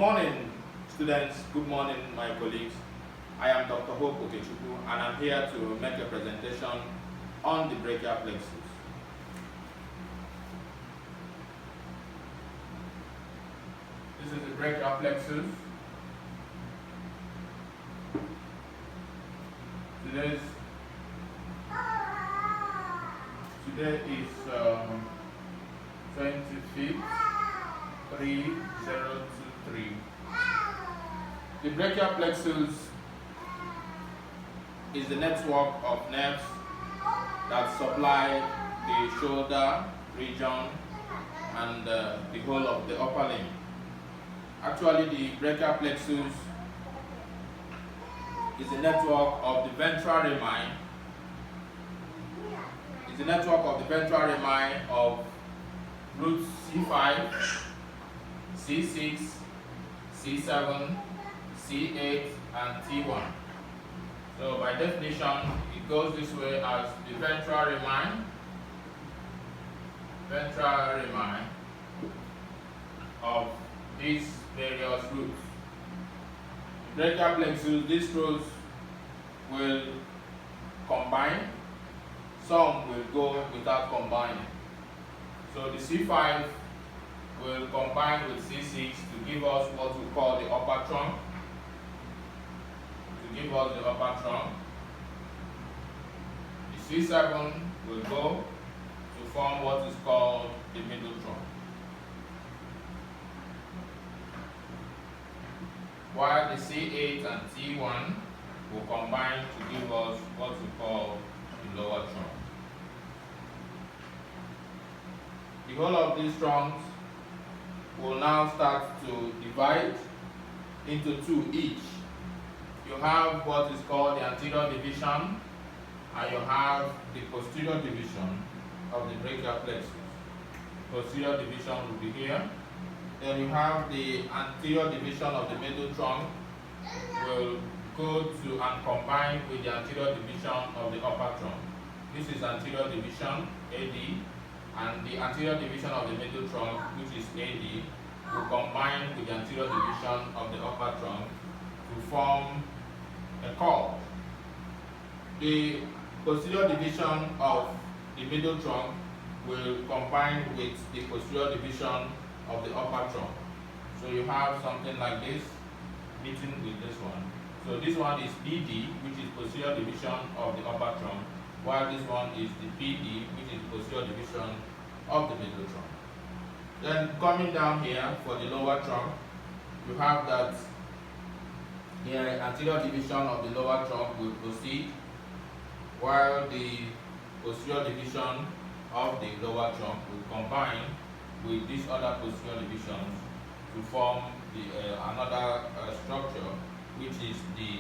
Good morning, students. Good morning, my colleagues. I am Dr. Hope Okechukwu, and I'm here to make a presentation on the brachial plexus. This is the brachial plexus. Today is 25th, 3023. The brachial plexus is the network of nerves that supply the shoulder region and the whole of the upper limb. Actually, the brachial plexus is a network of the ventral rami. It's a network of the ventral rami of roots C5, C6, C7, C8, and T1. So by definition, it goes this way as the ventral rami of these various roots. The brachial plexus, these roots will combine, some will go without combining. So the C5 will combine with C6 to give us what we call the upper trunk. The C7 will go to form what is called the middle trunk. While the C8 and T1 will combine to give us what we call the lower trunk. The whole of these trunks will now start to divide into two each. You have what is called the anterior division, and you have the posterior division of the brachial plexus. Posterior division will be here. Then you have the anterior division of the middle trunk will go to and combine with the anterior division of the upper trunk. This is anterior division, AD, and the anterior division of the middle trunk, which is AD, will combine with the anterior division of the upper trunk to form a cord. The posterior division of the middle trunk will combine with the posterior division of the upper trunk. So you have something like this meeting with this one. So this one is PD, which is posterior division of the upper trunk, while this one is the PD, which is posterior division of the middle trunk. Then coming down here for the lower trunk, you have that here anterior division of the lower trunk will proceed, while the posterior division of the lower trunk will combine with these other posterior divisions to form another structure, which is the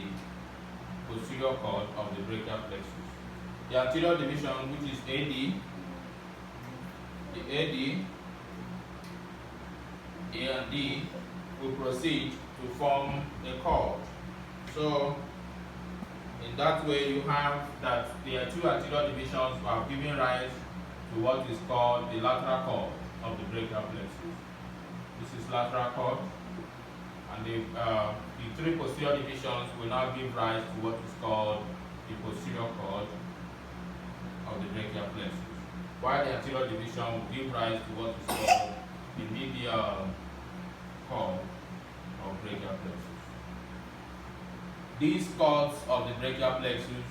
posterior cord of the brachial plexus. The anterior division, which is AD, the AD, A and D, will proceed to form a cord. So in that way you have that there are two anterior divisions who have given rise to what is called the lateral cord of the brachial plexus. This is lateral cord, and the three posterior divisions will now give rise to what is called the posterior cord of the brachial plexus, while the anterior division will give rise to what is called the medial cord of brachial plexus. These cords of the brachial plexus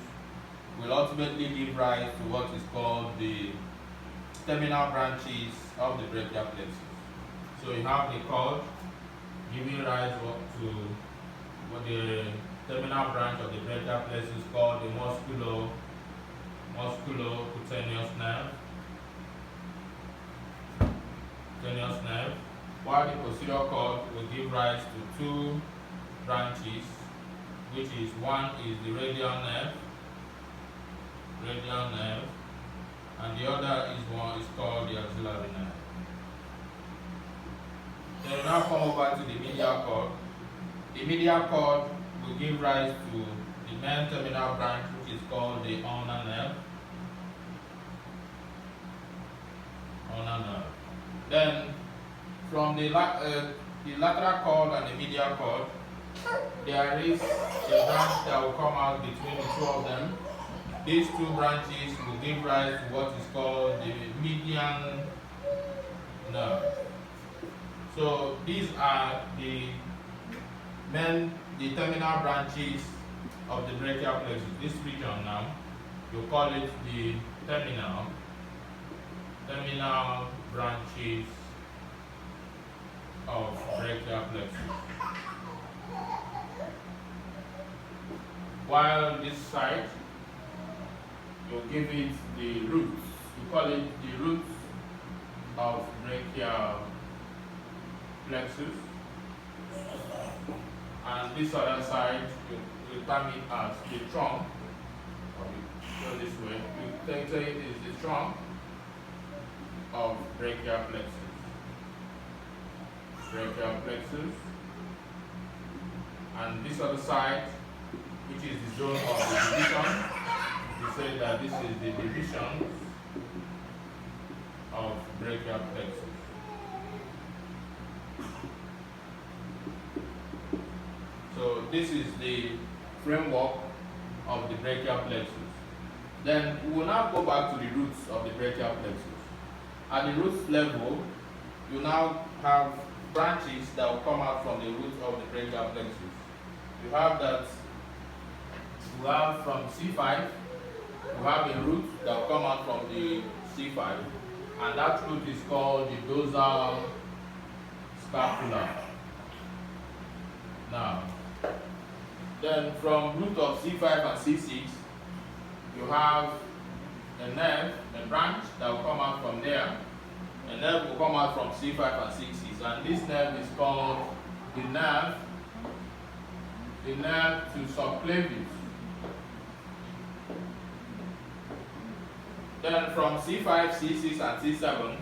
will ultimately give rise to what is called the terminal branches of the brachial plexus. So you have the cord giving rise to what the terminal branch of the brachial plexus called the musculocutaneous nerve, while the posterior cord will give rise to two branches, which is one is the radial nerve, and the other is called the axillary nerve. Then we now come over to the medial cord. The medial cord will give rise to the main terminal branch, which is called the ulnar nerve. Then from the the lateral cord and the medial cord, there is a branch that will come out between the two of them. These two branches will give rise to what is called the median nerve. So these are the terminal branches of the brachial plexus. This region now, you call it the terminal branches of brachial plexus. While this side, you give it the roots. You call it the roots of brachial plexus. And this other side, you term it as the trunk. Or you go this way. You say it is the trunk of brachial plexus. Brachial plexus. And this other side, which is the zone of the division, we say that this is the division of brachial plexus. So this is the framework of the brachial plexus. Then we will now go back to the roots of the brachial plexus. At the roots level, you now have branches that will come out from the roots of the brachial plexus. You have that. We have from C5, we have a root that will come out from the C5, and that root is called the dorsal scapula. Now, then from root of C5 and C6, you have a nerve, a branch that will come out from there. A nerve will come out from C5 and C6, and this nerve is called the nerve to subclavius. Then from C5, C6, and C7,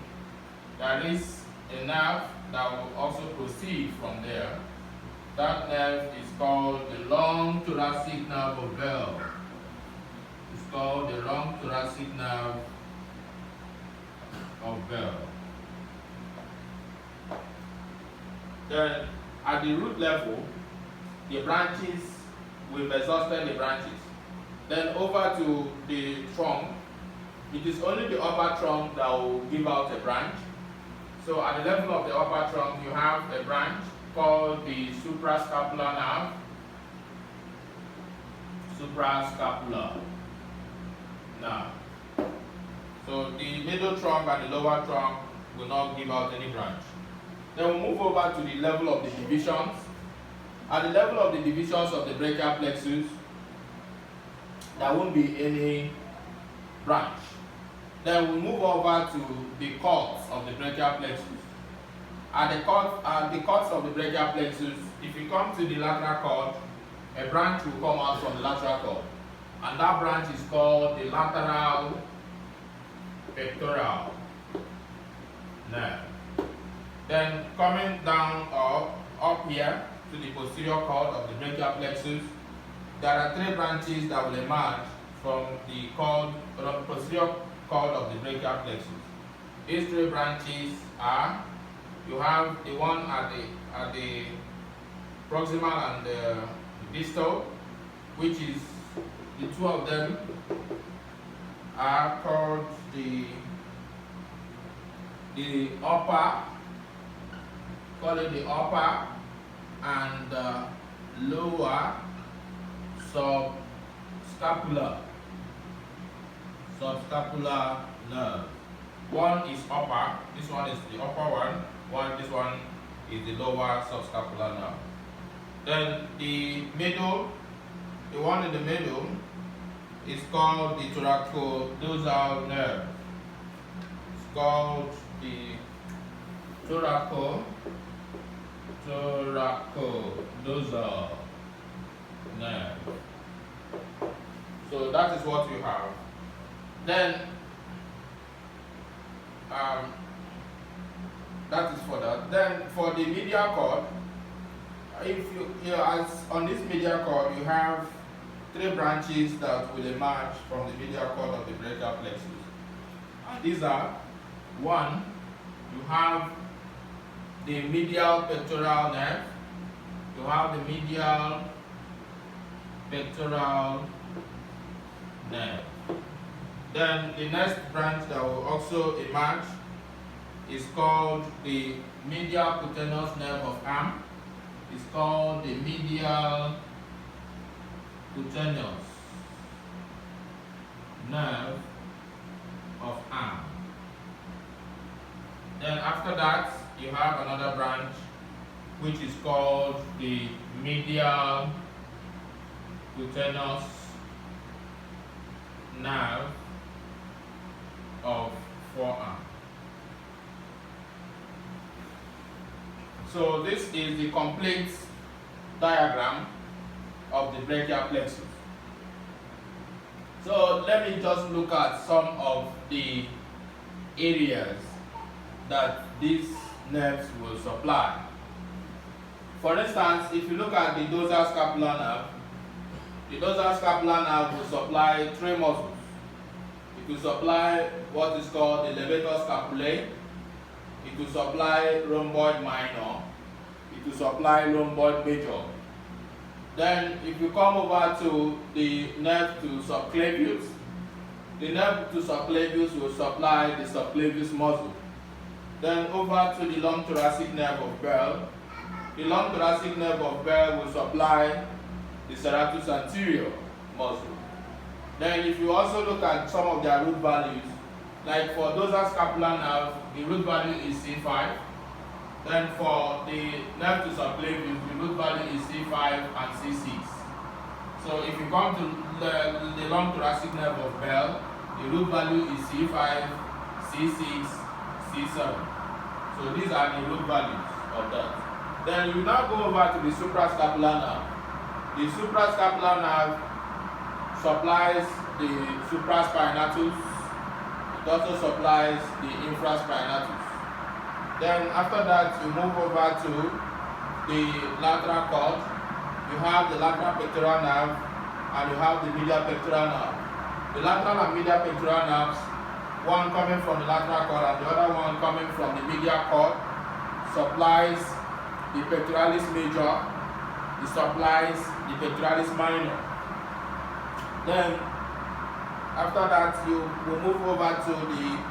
there is a nerve that will also proceed from there. That nerve is called the long thoracic nerve of Bell. It's called the long thoracic nerve of Bell. Then at the root level, the branches, we've exhausted the branches. Then over to the trunk. It is only the upper trunk that will give out a branch. So at the level of the upper trunk, you have a branch called the suprascapular nerve. Suprascapular nerve. So the middle trunk and the lower trunk will not give out any branch. Then we'll move over to the level of the divisions. At the level of the divisions of the brachial plexus, there won't be any branch. Then we move over to the cords of the brachial plexus. At the cords of the brachial plexus, if you come to the lateral cord, a branch will come out from the lateral cord. And that branch is called the lateral pectoral nerve. Then coming down up here to the posterior cord of the brachial plexus, there are three branches that will emerge from the posterior cord of the brachial plexus. These three branches are, you have the one at the proximal and the distal, which is the two of them are called the upper, call it the upper and lower subscapular nerve. One is upper, this one is the upper one, this one is the lower subscapular nerve. Then the middle, the one in the middle is called the thoracodorsal nerve. It's called the thoracodorsal nerve. So that is what you have. Then that is for that. Then for the medial cord, if as on this medial cord, you have three branches that will emerge from the medial cord of the brachial plexus. And these are, one, you have the medial pectoral nerve. You have the medial pectoral nerve. Then the next branch that will also emerge is called the medial cutaneous nerve of arm. It's called the medial cutaneous nerve of arm. Then after that, you have another branch which is called the medial cutaneous nerve of forearm. So this is the complete diagram of the brachial plexus. So let me just look at some of the areas that these nerves will supply. For instance, if you look at the dorsal scapular nerve, the dorsal scapular nerve will supply three muscles. It will supply what is called the levator scapulae. It will supply rhomboid minor. It will supply rhomboid major. Then if you come over to the nerve to subclavius, the nerve to subclavius will supply the subclavius muscle. Then over to the long thoracic nerve of Bell. The long thoracic nerve of Bell will supply the serratus anterior muscle. Then if you also look at some of their root values, like for dorsal scapular nerve, the root value is C5. Then for the nerve to subclavius, the root value is C5 and C6. So if you come to the long thoracic nerve of Bell, the root value is C5, C6, C7. So these are the root values of that. Then you now go over to the suprascapular nerve. The suprascapular nerve supplies the supraspinatus. It also supplies the infraspinatus. Then after that, you move over to the lateral cord. You have the lateral pectoral nerve and you have the medial pectoral nerve. The lateral and medial pectoral nerves, one coming from the lateral cord and the other one coming from the medial cord, supplies the pectoralis major. It supplies the pectoralis minor. Then after that, you will move over to the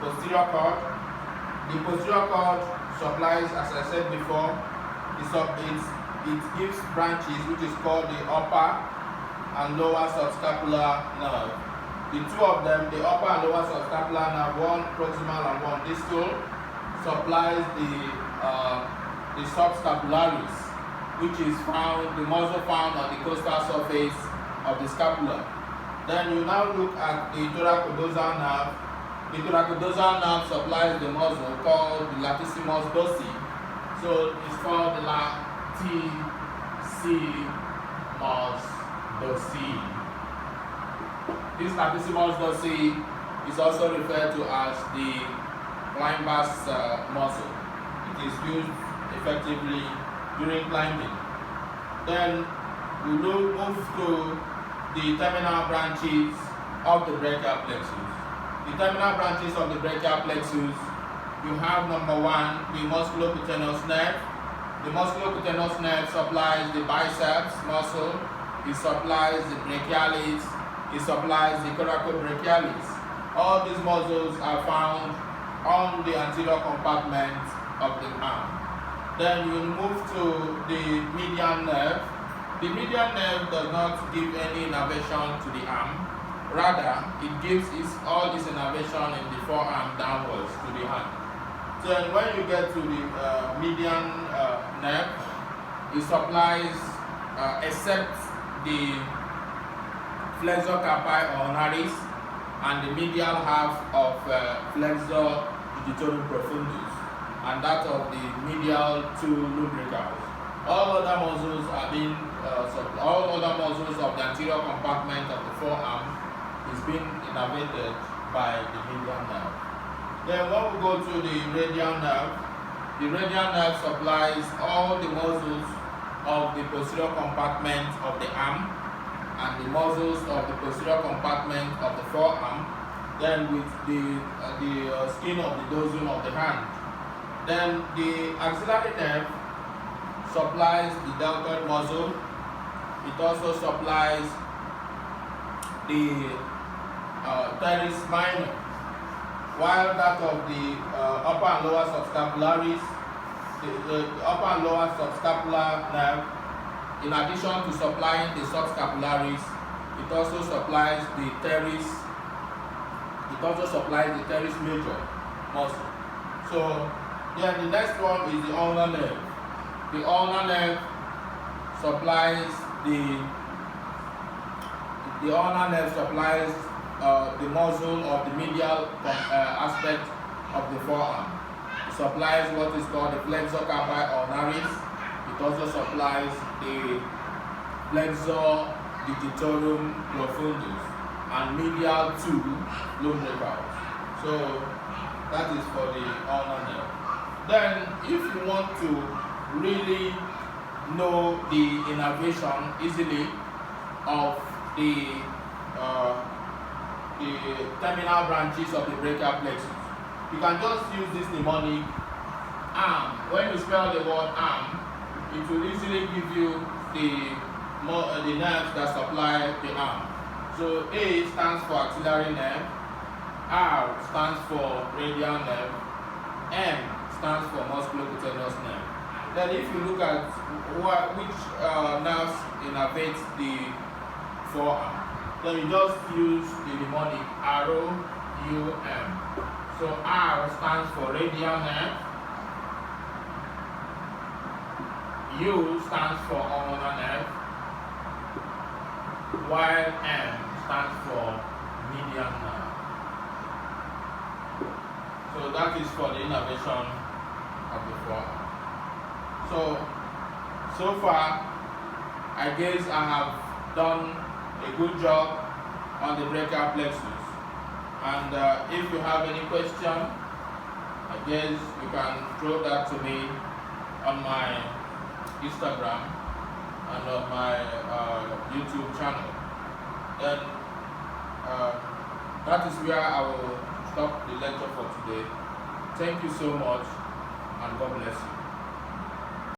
posterior cord. The posterior cord supplies, as I said before, it gives branches which is called the upper and lower subscapular nerve. The two of them, the upper and lower subscapular nerve, one proximal and one distal, supplies the subscapularis, which is found, the muscle found on the costal surface of the scapula. Then you now look at the thoracodorsal nerve. The thoracodorsal nerve supplies the muscle called the latissimus dorsi. So it's called the latissimus dorsi. This latissimus dorsi is also referred to as the climbers muscle. It is used effectively during climbing. Then we will move to the terminal branches of the brachial plexus. The terminal branches of the brachial plexus, you have number one, the musculocutaneous nerve. The musculocutaneous nerve supplies the biceps muscle, it supplies the brachialis, it supplies the coracobrachialis. All these muscles are found on the anterior compartment of the arm. Then you move to the median nerve. The median nerve does not give any innervation to the arm. Rather, it gives all its innervation in the forearm downwards to the hand. So when you get to the median nerve, it supplies, except the flexor carpi ulnaris and the medial half of flexor digitorum profundus, and that of the medial two lumbricals. All other muscles are being all other muscles of the anterior compartment of the forearm is being innervated by the medial nerve. Then when we go to the radial nerve supplies all the muscles of the posterior compartment of the arm and the muscles of the posterior compartment of the forearm, then with the skin of the dorsum of the hand. Then the axillary nerve supplies the deltoid muscle. It also supplies the teres minor, while that of the upper and lower subscapularis, the upper and lower subscapular nerve, in addition to supplying the subscapularis, it also supplies the teres. It also supplies the teres major muscle. So, yeah, the next one is the ulnar nerve. The ulnar nerve supplies the ulnar nerve supplies the muscle of the medial aspect of the forearm. It supplies what is called the flexor carpi ulnaris. It also supplies the flexor digitorum profundus and medial to lumbricals. So that is for the ulnar nerve. Then, if you want to really know the innervation easily of the terminal branches of the brachial plexus, you can just use this mnemonic arm. When you spell the word arm, it will easily give you the nerves that supply the arm. So A stands for axillary nerve, R stands for radial nerve, M stands for musculocutaneous nerve. Then if you look at which nerves innervate the forearm, then you just use the mnemonic ROUM. So R stands for radial nerve, U stands for ulnar nerve, while M stands for medial nerve. So that is for the innervation of the forearm. So far, I guess I have done a good job on the brachial plexus. And if you have any question, I guess you can throw that to me on my Instagram and on my YouTube channel. Then that is where I will stop the lecture for today. Thank you so much, and God bless you.